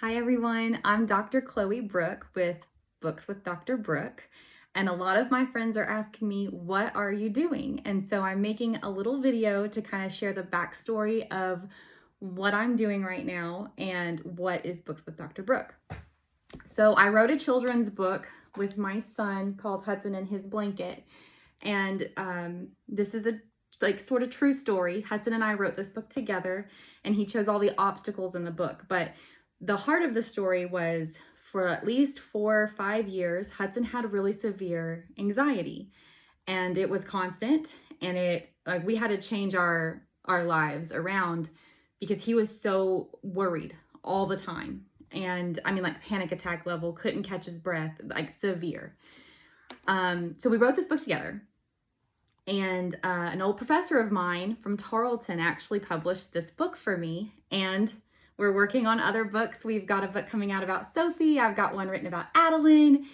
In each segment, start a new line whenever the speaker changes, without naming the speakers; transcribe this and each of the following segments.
Hi everyone, I'm Dr. Chloe Brooke with Books with Dr. Brooke, and a lot of my friends are asking me, what are you doing? And so I'm making a little video to kind of share the backstory of what I'm doing right now and what is Books with Dr. Brooke. So I wrote a children's book with my son called Hudson and His Blanket, and this is a sort of true story. Hudson and I wrote this book together, and he chose all the obstacles in the book, but the heart of the story was for at least 4 or 5 years, Hudson had really severe anxiety, and it was constant, and we had to change our lives around because he was so worried all the time. And I mean, like panic attack level, couldn't catch his breath, like severe. So we wrote this book together. And an old professor of mine from Tarleton actually published this book for me. And we're working on other books. We've got a book coming out about Sophie. I've got one written about Adeline.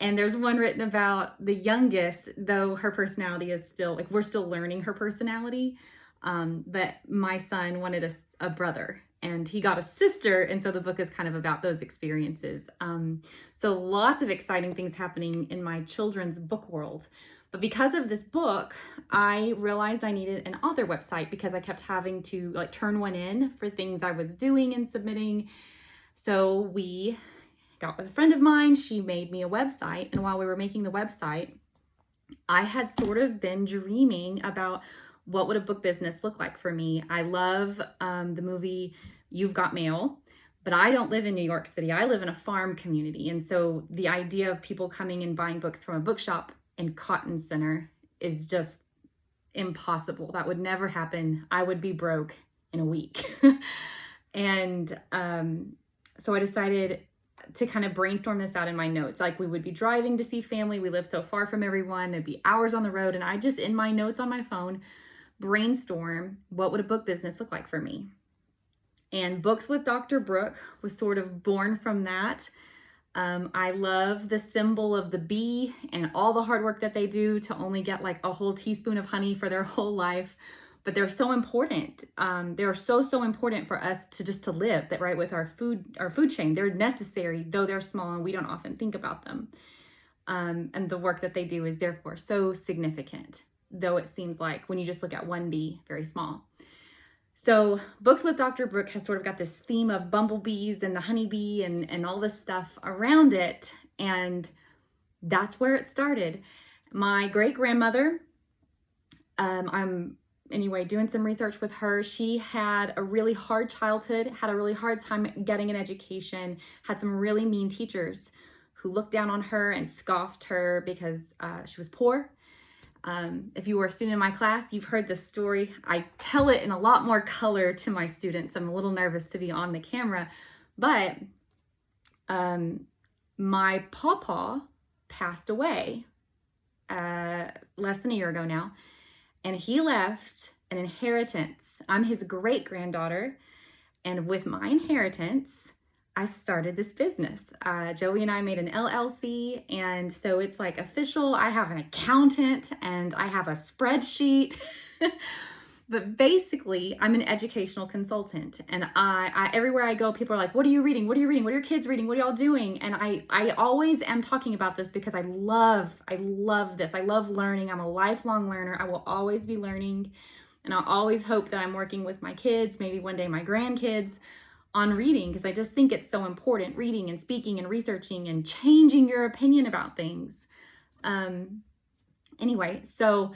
And there's one written about the youngest, though her personality is still, we're still learning her personality. But my son wanted a brother, and he got a sister. And so the book is kind of about those experiences. So lots of exciting things happening in my children's book world. But because of this book, I realized I needed an author website because I kept having to turn one in for things I was doing and submitting. So we got with a friend of mine. She made me a website. And while we were making the website, I had sort of been dreaming about what would a book business look like for me. I love the movie You've Got Mail, but I don't live in New York City. I live in a farm community. And so the idea of people coming and buying books from a bookshop in Cotton Center is just impossible. That would never happen. I would be broke in a week. And so I decided to kind of brainstorm this out in my notes. We would be driving to see family. We live so far from everyone. There'd be hours on the road. And I just, in my notes on my phone, brainstorm what would a book business look like for me. And Books with Dr. Brooke was sort of born from that. I love the symbol of the bee and all the hard work that they do to only get a whole teaspoon of honey for their whole life. But they're so important. They're so important for us to live, that right, with our food chain. They're necessary, though they're small and we don't often think about them. And the work that they do is therefore so significant, though it seems like when you just look at one bee, very small. So Books with Dr. Brooke has sort of got this theme of bumblebees and the honeybee and all this stuff around it. And that's where it started. My great-grandmother, I'm doing some research with her. She had a really hard childhood, had a really hard time getting an education, had some really mean teachers who looked down on her and scoffed her because she was poor. If you were a student in my class, you've heard this story. I tell it in a lot more color to my students. I'm a little nervous to be on the camera, but my pawpaw passed away less than a year ago now, and he left an inheritance. I'm his great-granddaughter, and with my inheritance, I started this business. Joey and I made an LLC, and so it's official. I have an accountant and I have a spreadsheet. But basically, I'm an educational consultant, and I everywhere I go, people are like, what are you reading? What are you reading? What are your kids reading? What are y'all doing? And I always am talking about this because I love this. I love learning. I'm a lifelong learner. I will always be learning, and I'll always hope that I'm working with my kids, maybe one day my grandkids, on reading, because I just think it's so important, reading and speaking and researching and changing your opinion about things. Anyway, so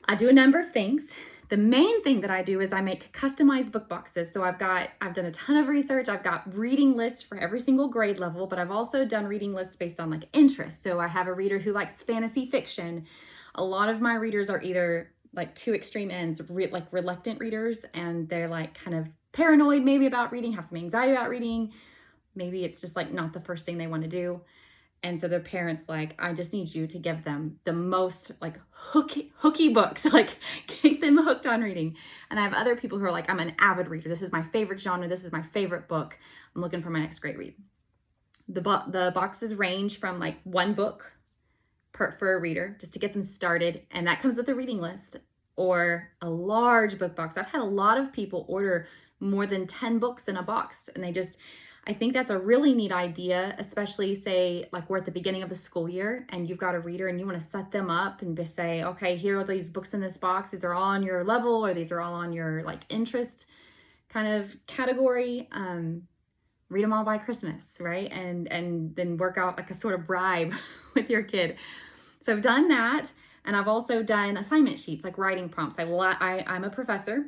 I do a number of things. The main thing that I do is I make customized book boxes. So I've done a ton of research. I've got reading lists for every single grade level, but I've also done reading lists based on interest. So I have a reader who likes fantasy fiction. A lot of my readers are either two extreme ends, reluctant readers, and they're kind of paranoid maybe about reading, have some anxiety about reading. Maybe it's just not the first thing they want to do. And so their parents I just need you to give them the most hooky books, get them hooked on reading. And I have other people who are I'm an avid reader. This is my favorite genre. This is my favorite book. I'm looking for my next great read. The boxes range from one book for a reader just to get them started. And that comes with a reading list, or a large book box. I've had a lot of people order more than 10 books in a box, and I think that's a really neat idea, especially say like we're at the beginning of the school year and you've got a reader and you want to set them up and just say, okay, here are these books in this box. These are all on your level, or these are all on your like interest kind of category. Read them all by Christmas, right? And then work out like a sort of bribe with your kid. So I've done that. And I've also done assignment sheets, like writing prompts. I'm a professor.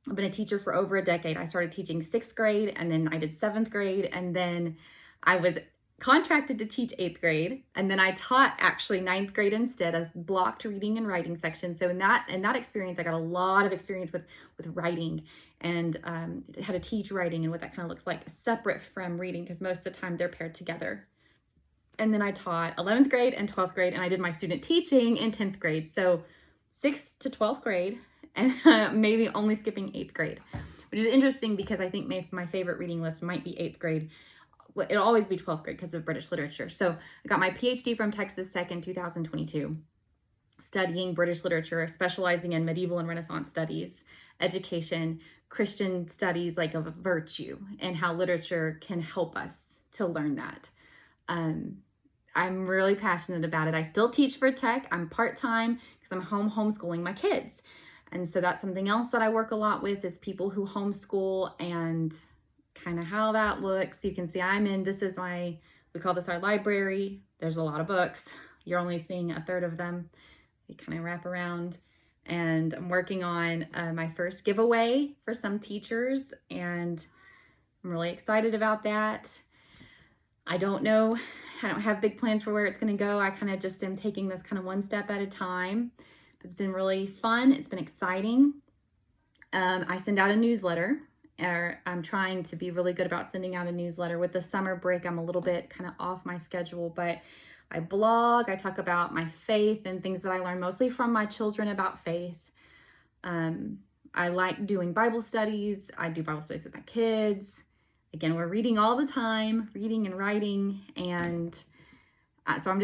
I've been a teacher for over a decade. I started teaching 6th grade, and then I did 7th grade, and then I was contracted to teach 8th grade, and then I taught actually 9th grade instead as blocked reading and writing section. So in that experience, I got a lot of experience with writing, and how to teach writing and what that kind of looks like separate from reading, because most of the time they're paired together. And then I taught 11th grade and 12th grade, and I did my student teaching in 10th grade. So 6th to 12th grade, and maybe only skipping 8th grade, which is interesting because I think my favorite reading list might be 8th grade. It'll always be 12th grade because of British literature. So I got my PhD from Texas Tech in 2022, studying British literature, specializing in medieval and Renaissance studies, education, Christian studies like of virtue, and how literature can help us to learn that. I'm really passionate about it. I still teach for Tech. I'm part-time because I'm home homeschooling my kids. And so that's something else that I work a lot with, is people who homeschool and kind of how that looks. You can see we call this our library. There's a lot of books. You're only seeing a third of them. They kind of wrap around. And I'm working on my first giveaway for some teachers, and I'm really excited about that. I don't know. I don't have big plans for where it's going to go. I kind of just am taking this kind of one step at a time. It's been really fun. It's been exciting. I send out a newsletter. I'm trying to be really good about sending out a newsletter. With the summer break, I'm a little bit kind of off my schedule, but I blog. I talk about my faith and things that I learned mostly from my children about faith. I like doing Bible studies. I do Bible studies with my kids. Again, we're reading all the time, reading and writing, and so I'm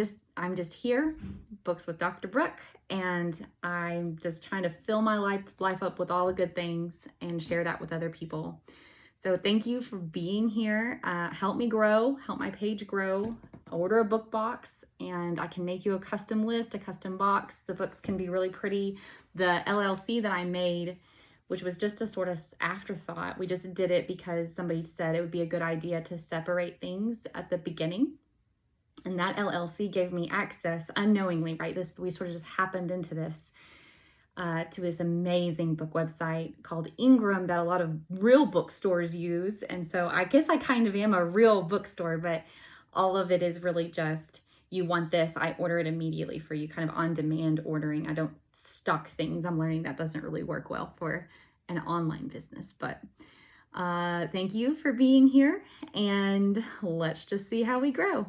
just here, Books with Dr. Brooke, and I'm just trying to fill my life up with all the good things and share that with other people. So thank you for being here. Help me grow, help my page grow. Order a book box, and I can make you a custom list, a custom box. The books can be really pretty. The LLC that I made, which was just a sort of afterthought. We just did it because somebody said it would be a good idea to separate things at the beginning. And that LLC gave me access unknowingly, right? We sort of just happened into this, to this amazing book website called Ingram that a lot of real bookstores use. And so I guess I kind of am a real bookstore, but all of it is really just, you want this, I order it immediately for you, kind of on-demand ordering. I don't stock things. I'm learning that doesn't really work well for an online business, but thank you for being here, and let's just see how we grow.